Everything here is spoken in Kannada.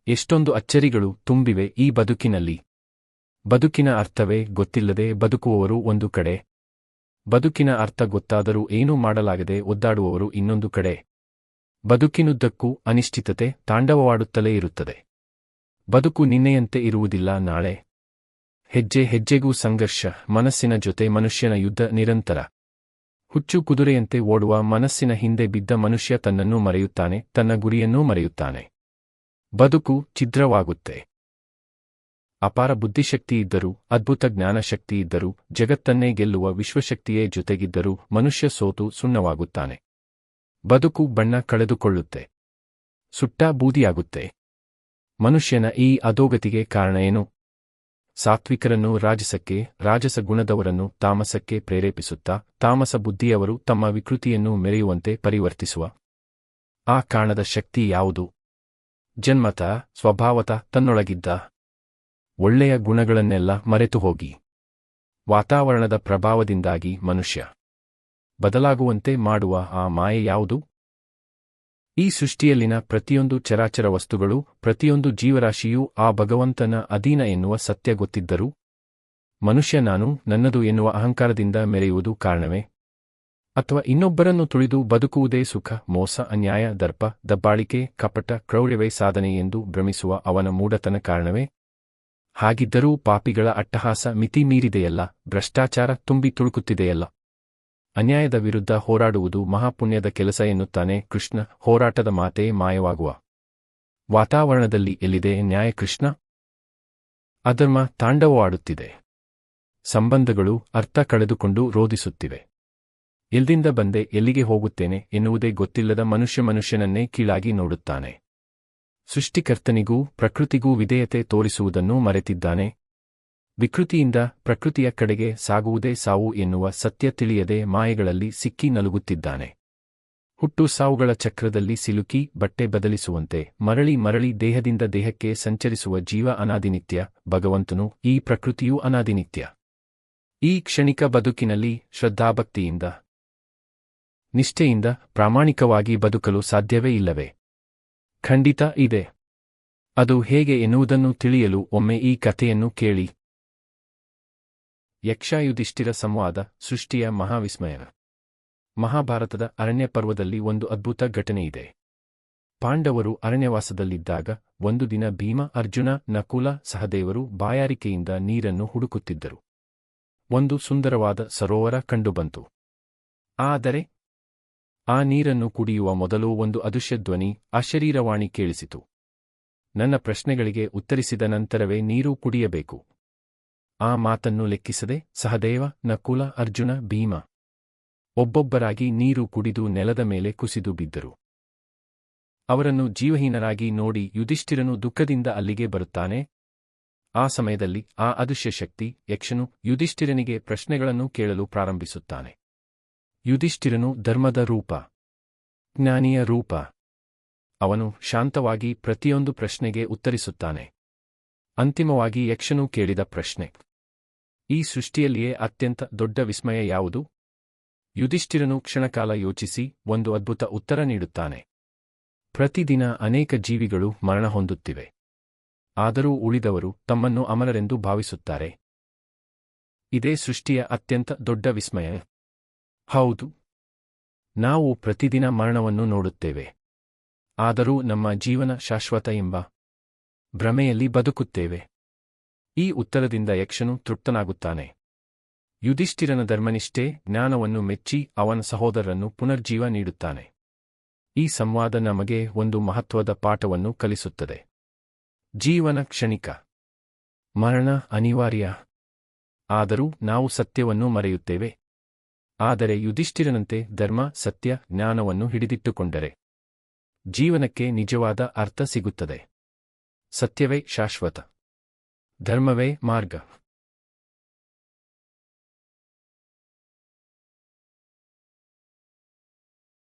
ಎಷ್ಟೊಂದು ಅಚ್ಚರಿಗಳು ತುಂಬಿವೆ ಈ ಬದುಕಿನಲ್ಲಿ. ಬದುಕಿನ ಅರ್ಥವೇ ಗೊತ್ತಿಲ್ಲದೆ ಬದುಕುವವರು ಒಂದು ಕಡೆ, ಬದುಕಿನ ಅರ್ಥ ಗೊತ್ತಾದರೂ ಏನೂ ಮಾಡಲಾಗದೆ ಒದ್ದಾಡುವವರು ಇನ್ನೊಂದು ಕಡೆ. ಬದುಕಿನುದ್ದಕ್ಕೂ ಅನಿಶ್ಚಿತತೆ ತಾಂಡವವಾಡುತ್ತಲೇ ಇರುತ್ತದೆ. ಬದುಕು ನಿನ್ನೆಯಂತೆ ಇರುವುದಿಲ್ಲ ನಾಳೆ. ಹೆಜ್ಜೆ ಹೆಜ್ಜೆಗೂ ಸಂಘರ್ಷ, ಮನಸ್ಸಿನ ಜೊತೆ ಮನುಷ್ಯನ ಯುದ್ಧ ನಿರಂತರ. ಹುಚ್ಚು ಕುದುರೆಯಂತೆ ಓಡುವ ಮನಸ್ಸಿನ ಹಿಂದೆ ಬಿದ್ದ ಮನುಷ್ಯ ತನ್ನನ್ನು ಮರೆಯುತ್ತಾನೆ, ತನ್ನ ಗುರಿಯನ್ನೂ ಮರೆಯುತ್ತಾನೆ. ಬದುಕು ಛಿದ್ರವಾಗುತ್ತೆ. ಅಪಾರ ಬುದ್ಧಿಶಕ್ತಿಯಿದ್ದರೂ, ಅದ್ಭುತ ಜ್ಞಾನಶಕ್ತಿಯಿದ್ದರೂ, ಜಗತ್ತನ್ನೇ ಗೆಲ್ಲುವ ವಿಶ್ವಶಕ್ತಿಯೇ ಜೊತೆಗಿದ್ದರೂ ಮನುಷ್ಯ ಸೋತು ಸುಣ್ಣವಾಗುತ್ತಾನೆ. ಬದುಕು ಬಣ್ಣ ಕಳೆದುಕೊಳ್ಳುತ್ತೆ, ಸುಟ್ಟ ಬೂದಿಯಾಗುತ್ತೆ. ಮನುಷ್ಯನ ಈ ಅಧೋಗತಿಗೆ ಕಾರಣ ಏನು? ಸಾತ್ವಿಕರನ್ನು ರಾಜಸಕ್ಕೆ, ರಾಜಸ ಗುಣದವರನ್ನು ತಾಮಸಕ್ಕೆ ಪ್ರೇರೇಪಿಸುತ್ತಾ, ತಾಮಸ ಬುದ್ಧಿಯವರು ತಮ್ಮ ವಿಕೃತಿಯನ್ನು ಮೆರೆಯುವಂತೆ ಪರಿವರ್ತಿಸುವ ಆ ಕಾಣದ ಶಕ್ತಿ ಯಾವುದು? ಜನ್ಮತಃ ಸ್ವಭಾವತಃ ತನ್ನೊಳಗಿದ್ದ ಒಳ್ಳೆಯ ಗುಣಗಳನ್ನೆಲ್ಲ ಮರೆತು ಹೋಗಿ ವಾತಾವರಣದ ಪ್ರಭಾವದಿಂದಾಗಿ ಮನುಷ್ಯ ಬದಲಾಗುವಂತೆ ಮಾಡುವ ಆ ಮಾಯೆ ಯಾವುದು? ಈ ಸೃಷ್ಟಿಯಲ್ಲಿನ ಪ್ರತಿಯೊಂದು ಚರಾಚರ ವಸ್ತುಗಳು, ಪ್ರತಿಯೊಂದು ಜೀವರಾಶಿಯೂ ಆ ಭಗವಂತನ ಅಧೀನ ಎನ್ನುವ ಸತ್ಯ ಗೊತ್ತಿದ್ದರೂ ಮನುಷ್ಯ ನಾನು ನನ್ನದು ಎನ್ನುವ ಅಹಂಕಾರದಿಂದ ಮೆರೆಯುವುದು ಕಾರಣವೇ? ಅಥವಾ ಇನ್ನೊಬ್ಬರನ್ನು ತುಳಿದು ಬದುಕುವುದೇ ಸುಖ, ಮೋಸ, ಅನ್ಯಾಯ, ದರ್ಪ, ದಬ್ಬಾಳಿಕೆ, ಕಪಟ, ಕ್ರೌರ್ಯವೇ ಸಾಧನೆ ಎಂದು ಭ್ರಮಿಸುವ ಅವನ ಮೂಢತನ ಕಾರಣವೇ? ಹಾಗಿದ್ದರೂ ಪಾಪಿಗಳ ಅಟ್ಟಹಾಸ ಮಿತಿ ಮೀರಿದೆಯಲ್ಲ, ಭ್ರಷ್ಟಾಚಾರ ತುಂಬಿ ತುಳುಕುತ್ತಿದೆಯಲ್ಲ. ಅನ್ಯಾಯದ ವಿರುದ್ಧ ಹೋರಾಡುವುದು ಮಹಾಪುಣ್ಯದ ಕೆಲಸ ಎನ್ನುತ್ತಾನೆ ಕೃಷ್ಣ. ಹೋರಾಟದ ಮಾತೇ ಮಾಯವಾಗುವ ವಾತಾವರಣದಲ್ಲಿ ಎಲ್ಲಿದೆ ನ್ಯಾಯ ಕೃಷ್ಣ? ಅಧರ್ಮ ತಾಂಡವವಾಡುತ್ತಿದೆ. ಸಂಬಂಧಗಳು ಅರ್ಥ ಕಳೆದುಕೊಂಡು ರೋಧಿಸುತ್ತಿವೆ. ಎಲ್ಲಿಂದ ಬಂದೆ, ಎಲ್ಲಿಗೆ ಹೋಗುತ್ತೇನೆ ಎನ್ನುವುದೇ ಗೊತ್ತಿಲ್ಲದ ಮನುಷ್ಯ ಮನುಷ್ಯನನ್ನೇ ಕೀಳಾಗಿ ನೋಡುತ್ತಾನೆ. ಸೃಷ್ಟಿಕರ್ತನಿಗೂ ಪ್ರಕೃತಿಗೂ ವಿಧೇಯತೆ ತೋರಿಸುವುದನ್ನು ಮರೆತಿದ್ದಾನೆ. ವಿಕೃತಿಯಿಂದ ಪ್ರಕೃತಿಯ ಕಡೆಗೆ ಸಾಗುವುದೇ ಸಾವು ಎನ್ನುವ ಸತ್ಯ ತಿಳಿಯದೆ ಮಾಯೆಗಳಲ್ಲಿ ಸಿಕ್ಕಿ ನಲುಗುತ್ತಿದ್ದಾನೆ. ಹುಟ್ಟು ಸಾವುಗಳ ಚಕ್ರದಲ್ಲಿ ಸಿಲುಕಿ ಬಟ್ಟೆ ಬದಲಿಸುವಂತೆ ಮರಳಿ ಮರಳಿ ದೇಹದಿಂದ ದೇಹಕ್ಕೆ ಸಂಚರಿಸುವ ಜೀವ ಅನಾದಿನಿತ್ಯ, ಭಗವಂತನು ಈ ಪ್ರಕೃತಿಯೂ ಅನಾದಿನಿತ್ಯ. ಈ ಕ್ಷಣಿಕ ಬದುಕಿನಲ್ಲಿ ಶ್ರದ್ಧಾಭಕ್ತಿಯಿಂದ, ನಿಷ್ಠೆಯಿಂದ ಪ್ರಾಮಾಣಿಕವಾಗಿ ಬದುಕಲು ಸಾಧ್ಯವೇ ಇಲ್ಲವೇ? ಖಂಡಿತ ಇದೆ. ಅದು ಹೇಗೆ ಎನ್ನುವುದನ್ನು ತಿಳಿಯಲು ಒಮ್ಮೆ ಈ ಕಥೆಯನ್ನು ಕೇಳಿ. ಯಕ್ಷ-ಯುಧಿಷ್ಠಿರ ಸಂವಾದ, ಸೃಷ್ಟಿಯ ಮಹಾವಿಸ್ಮಯ. ಮಹಾಭಾರತದ ಅರಣ್ಯ ಪರ್ವದಲ್ಲಿ ಒಂದು ಅದ್ಭುತ ಘಟನೆಯಿದೆ. ಪಾಂಡವರು ಅರಣ್ಯವಾಸದಲ್ಲಿದ್ದಾಗ ಒಂದು ದಿನ ಭೀಮ, ಅರ್ಜುನ, ನಕುಲ, ಸಹದೇವರು ಬಾಯಾರಿಕೆಯಿಂದ ನೀರನ್ನು ಹುಡುಕುತ್ತಿದ್ದರು. ಒಂದು ಸುಂದರವಾದ ಸರೋವರ ಕಂಡುಬಂತು. ಆದರೆ ಆ ನೀರನ್ನು ಕುಡಿಯುವ ಮೊದಲು ಒಂದು ಅದೃಶ್ಯ ಧ್ವನಿ, ಅಶರೀರವಾಣಿ ಕೇಳಿಸಿತು. ನನ್ನ ಪ್ರಶ್ನೆಗಳಿಗೆ ಉತ್ತರಿಸಿದ ನಂತರವೇ ನೀರು ಕುಡಿಯಬೇಕು. ಆ ಮಾತನ್ನು ಲೆಕ್ಕಿಸದೆ ಸಹದೇವ, ನಕುಲ, ಅರ್ಜುನ, ಭೀಮ ಒಬ್ಬೊಬ್ಬರಾಗಿ ನೀರು ಕುಡಿದು ನೆಲದ ಮೇಲೆ ಕುಸಿದು ಬಿದ್ದರು. ಅವರನ್ನು ಜೀವಹೀನರಾಗಿ ನೋಡಿ ಯುಧಿಷ್ಠಿರನು ದುಃಖದಿಂದ ಅಲ್ಲಿಗೆ ಬರುತ್ತಾನೆ. ಆ ಸಮಯದಲ್ಲಿ ಆ ಅದೃಶ್ಯ ಶಕ್ತಿ, ಯಕ್ಷನು, ಯುಧಿಷ್ಠಿರನಿಗೆ ಪ್ರಶ್ನೆಗಳನ್ನು ಕೇಳಲು ಪ್ರಾರಂಭಿಸುತ್ತಾನೆ. ಯುಧಿಷ್ಠಿರನು ಧರ್ಮದ ರೂಪ, ಜ್ಞಾನಿಯ ರೂಪ. ಅವನು ಶಾಂತವಾಗಿ ಪ್ರತಿಯೊಂದು ಪ್ರಶ್ನೆಗೆ ಉತ್ತರಿಸುತ್ತಾನೆ. ಅಂತಿಮವಾಗಿ ಯಕ್ಷನು ಕೇಳಿದ ಪ್ರಶ್ನೆ, ಈ ಸೃಷ್ಟಿಯಲ್ಲಿಯೇ ಅತ್ಯಂತ ದೊಡ್ಡ ವಿಸ್ಮಯ ಯಾವುದು? ಯುಧಿಷ್ಠಿರನು ಕ್ಷಣಕಾಲ ಯೋಚಿಸಿ ಒಂದು ಅದ್ಭುತ ಉತ್ತರ ನೀಡುತ್ತಾನೆ. ಪ್ರತಿದಿನ ಅನೇಕ ಜೀವಿಗಳು ಮರಣ ಹೊಂದುತ್ತಿವೆ. ಆದರೂ ಉಳಿದವರು ತಮ್ಮನ್ನು ಅಮರರೆಂದು ಭಾವಿಸುತ್ತಾರೆ. ಇದೇ ಸೃಷ್ಟಿಯ ಅತ್ಯಂತ ದೊಡ್ಡ ವಿಸ್ಮಯ. ಹೌದು, ನಾವು ಪ್ರತಿದಿನ ಮರಣವನ್ನು ನೋಡುತ್ತೇವೆ. ಆದರೂ ನಮ್ಮ ಜೀವನ ಶಾಶ್ವತ ಎಂಬ ಭ್ರಮೆಯಲ್ಲಿ ಬದುಕುತ್ತೇವೆ. ಈ ಉತ್ತರದಿಂದ ಯಕ್ಷನು ತೃಪ್ತನಾಗುತ್ತಾನೆ. ಯುಧಿಷ್ಠಿರನ ಧರ್ಮನಿಷ್ಠೆ, ಜ್ಞಾನವನ್ನು ಮೆಚ್ಚಿ ಅವನ ಸಹೋದರರನ್ನು ಪುನರ್ಜೀವ ನೀಡುತ್ತಾನೆ. ಈ ಸಂವಾದ ನಮಗೆ ಒಂದು ಮಹತ್ವದ ಪಾಠವನ್ನು ಕಲಿಸುತ್ತದೆ. ಜೀವನ ಕ್ಷಣಿಕ, ಮರಣ ಅನಿವಾರ್ಯ. ಆದರೂ ನಾವು ಸತ್ಯವನ್ನು ಮರೆಯುತ್ತೇವೆ. ಆದರೆ ಯುಧಿಷ್ಠಿರನಂತೆ ಧರ್ಮ, ಸತ್ಯ, ಜ್ಞಾನವನ್ನು ಹಿಡಿದಿಟ್ಟುಕೊಂಡರೆ ಜೀವನಕ್ಕೆ ನಿಜವಾದ ಅರ್ಥ ಸಿಗುತ್ತದೆ. ಸತ್ಯವೇ ಶಾಶ್ವತ, ಧರ್ಮವೇ ಮಾರ್ಗ.